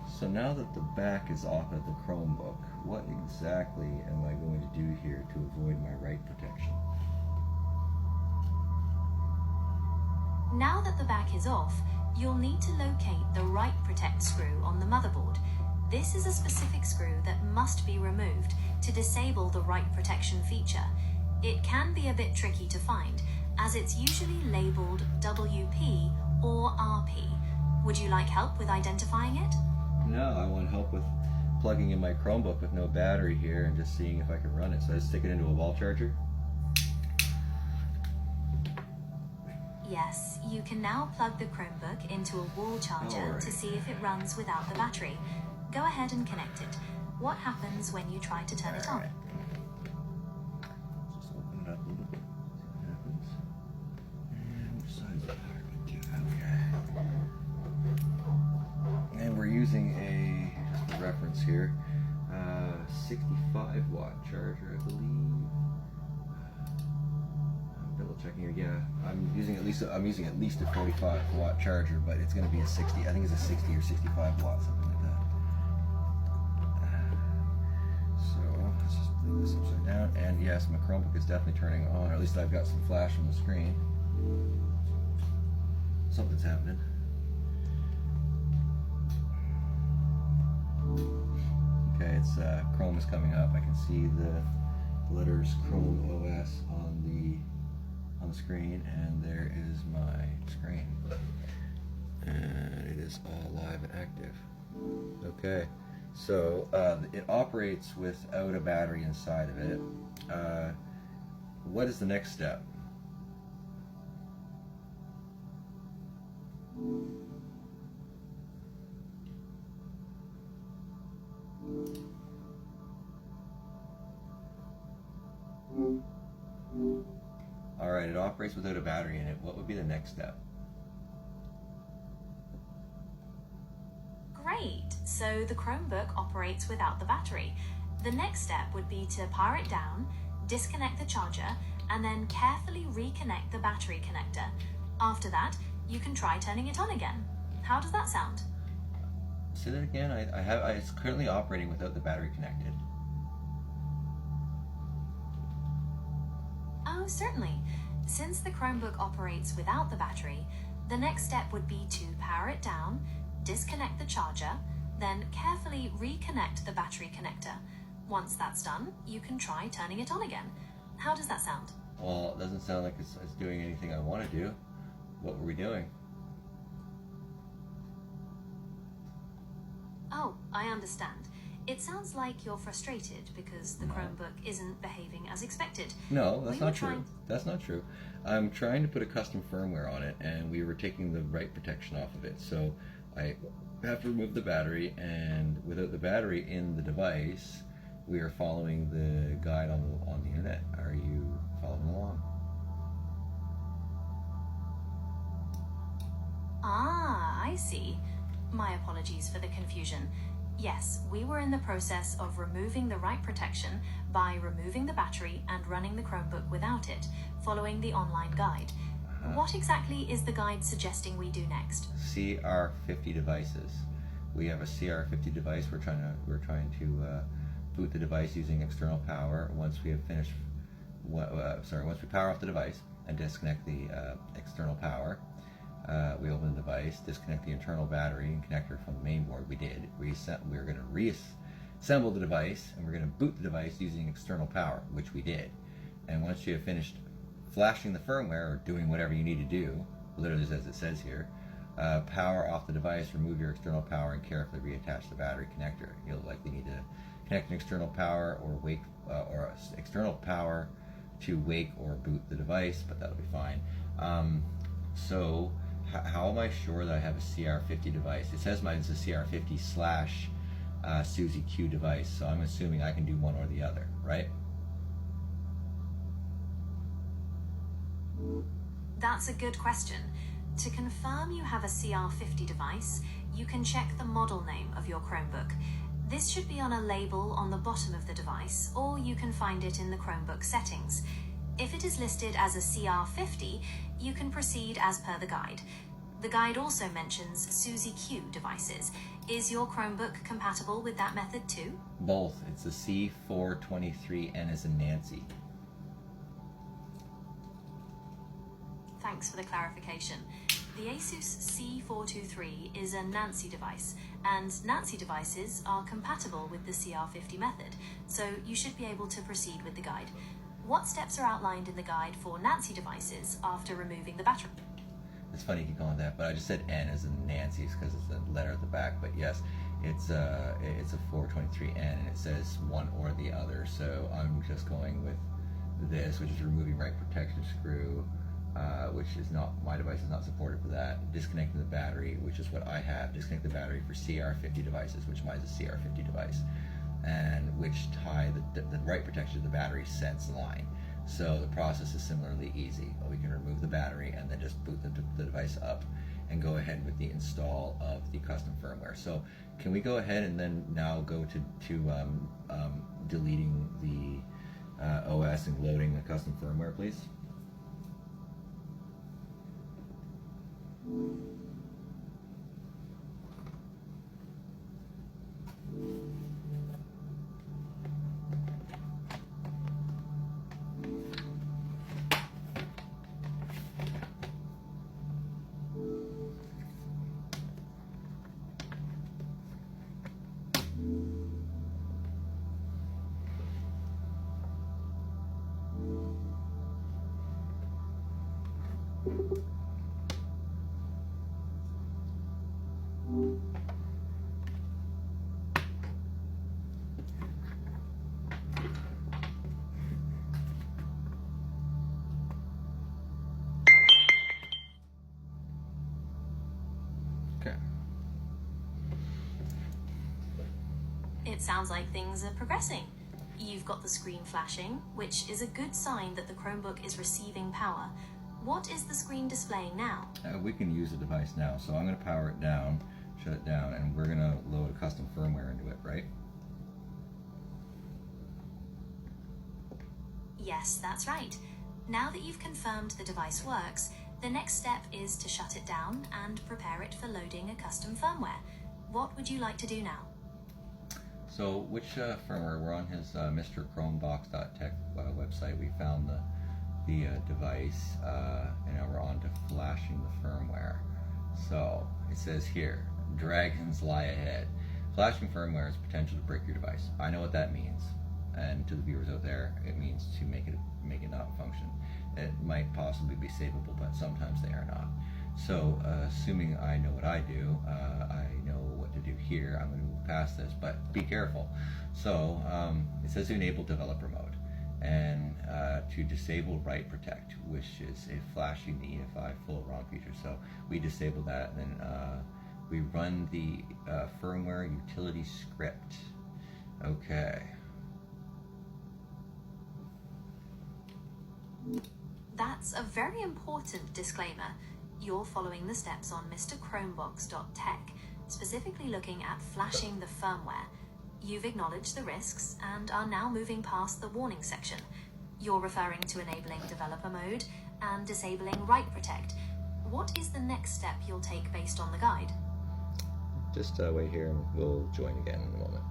So now that the back is off of the Chromebook, what exactly am I going to do here to avoid my write protection? Now that the back is off, you'll need to locate the write protect screw on the motherboard. This is a specific screw that must be removed to disable the write protection feature. It can be a bit tricky to find, as it's usually labeled WP or RP. Would you like help with identifying it? No, I want help with plugging in my Chromebook with no battery here and just seeing if I can run it. So I just stick it into a wall charger? Yes, you can now plug the Chromebook into a wall charger to see if it runs without the battery. Go ahead and connect it. What happens when you try to turn it on? Just open it up a little bit, see what happens. And which side is the power button to? Okay. And we're using a reference here, 65 watt charger, I believe. I'm double checking here. Yeah, I'm using at least a 45 watt charger, but it's going to be a 60. I think it's a 60 or 65 watt, something like that. So let's just leave this upside down. And yes, my Chromebook is definitely turning on, or at least I've got some flash on the screen. Something's happening. Okay, it's Chrome is coming up. I can see the letters Chrome OS on the screen, and there is my screen, and it is all live and active. Okay, so it operates without a battery inside of it. What is the next step? Alright, it operates without a battery in it. What would be the next step? Great! So the Chromebook operates without the battery. The next step would be to power it down, disconnect the charger, and then carefully reconnect the battery connector. After that, you can try turning it on again. How does that sound? Say that again. It's currently operating without the battery connected. Oh, certainly. Since the Chromebook operates without the battery, the next step would be to power it down, disconnect the charger, then carefully reconnect the battery connector. Once that's done, you can try turning it on again. How does that sound? Well, it doesn't sound like it's doing anything I want to do. What were we doing? Oh, I understand. It sounds like you're frustrated because the Chromebook isn't behaving as expected. No, that's not true. That's not true. I'm trying to put a custom firmware on it, and we were taking the write protection off of it. So I have to remove the battery, and without the battery in the device, we are following the guide on the internet. Are you following along? Ah, I see. My apologies for the confusion. Yes, we were in the process of removing the write protection by removing the battery and running the Chromebook without it, following the online guide. What exactly is the guide suggesting we do next? CR50 devices. We have a CR50 device. We're trying to boot the device using external power. Once we have finished, once we power off the device and disconnect the external power, we open the device, disconnect the internal battery and connector from the main board. We did. We're going to reassemble the device, and we're going to boot the device using external power, which we did. And once you have finished flashing the firmware or doing whatever you need to do, literally as it says here, power off the device, remove your external power, and carefully reattach the battery connector. You'll likely need to connect an external power or external power to wake or boot the device, but that'll be fine. So how am I sure that I have a CR50 device? It says mine's a CR50 / Suzy Q device, so I'm assuming I can do one or the other, right? That's a good question. To confirm you have a CR50 device, you can check the model name of your Chromebook. This should be on a label on the bottom of the device, or you can find it in the Chromebook settings. If it is listed as a CR50, you can proceed as per the guide. The guide also mentions SUSE Q devices. Is your Chromebook compatible with that method too? Both. It's a C423N as in Nancy. Thanks for the clarification. The Asus C423 is a Nancy device, and Nancy devices are compatible with the CR50 method, so you should be able to proceed with the guide. What steps are outlined in the guide for Nancy devices after removing the battery? It's funny you keep going with that, but I just said N as in Nancy's because it's a letter at the back. But yes, it's a 423N, and it says one or the other. So I'm just going with this, which is removing right protection screw, which is not, my device is not supported for that. Disconnecting the battery, which is what I have. Disconnect the battery for CR50 devices, which mine is a CR50 device, and which tie the right protection to the battery sense line. So the process is similarly easy. We can remove the battery and then just boot the device up and go ahead with the install of the custom firmware. So can we go ahead and then now go to deleting the OS and loading the custom firmware, please? Okay. It sounds like things are progressing. You've got the screen flashing, which is a good sign that the Chromebook is receiving power. What is the screen displaying now? We can use the device now, so I'm going to power it down, shut it down, and we're going to load a custom firmware into it, right? Yes, that's right. Now that you've confirmed the device works, the next step is to shut it down and prepare it for loading a custom firmware. What would you like to do now? So which firmware? We're on his mrchromebox.tech website. We found the device, and now we're on to flashing the firmware. So it says here, dragons lie ahead. Flashing firmware has potential to break your device. I know what that means, and to the viewers out there, it means to make it not function. It might possibly be savable, but sometimes they are not. So assuming I know what I do, I know what to do here. I'm going to move past this, but be careful. So it says to enable developer mode, and to disable write protect, which is a flashing the EFI full ROM feature. So we disable that, and then we run the firmware utility script. Okay. That's a very important disclaimer. You're following the steps on mrchromebox.tech, specifically looking at flashing the firmware. You've acknowledged the risks and are now moving past the warning section. You're referring to enabling developer mode and disabling write protect. What is the next step you'll take based on the guide? Just wait here and we'll join again in a moment.